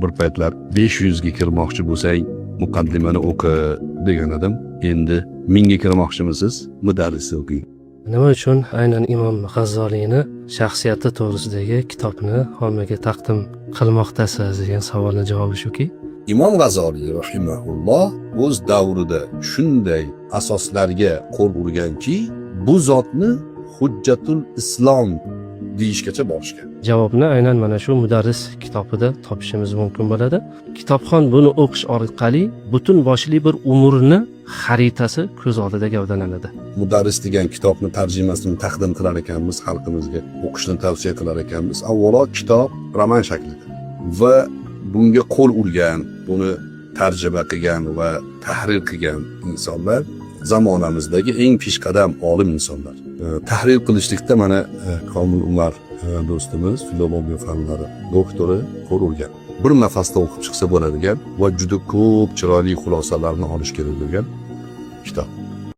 bir paytlar 500 ga kirmoqchi bo'lsang muqaddimani o'qi degan edim. Endi 1000 ga kirmoqchimisiz? Mudarrisni o'qing. Nima uchun aynan Imom G'azzoliyni shaxsiyati to'g'risidagi kitobni ommaga taqdim qilmoqdasiz degan savolning javobi shuki, Imom G'azzoliy rahimahulloh o'z davrida shunday asoslarga qo'l urganki, bu zotni hujjatul islom deyishgacha borishgan. javobni aynan mana shu Mudarris kitobida topishimiz mumkin bo'ladi. Kitobxon buni o'qish orqali butun boshli bir umrni xaritasi ko'z oldida gavdalanadi. Mudarris degan kitobni tarjimasini taqdim qilar ekanmiz, xalqimizga o'qishni tavsiya qilar ekanmiz. Avvalo kitob roman shaklida va bunga qo'l urgan, buni tarjima qilgan va tahrir qilgan insonlar zamonamizdagi eng peshqadam olim insonlar. Tahrir qilishlikda mana Komil Umar do'stimiz filologiya fanlari doktori qo'l urgan. Bir nafasda o'qib chiqsa bo'ladigan va juda ko'p chiroyli xulosalarni olish kerak bo'lgan kitob.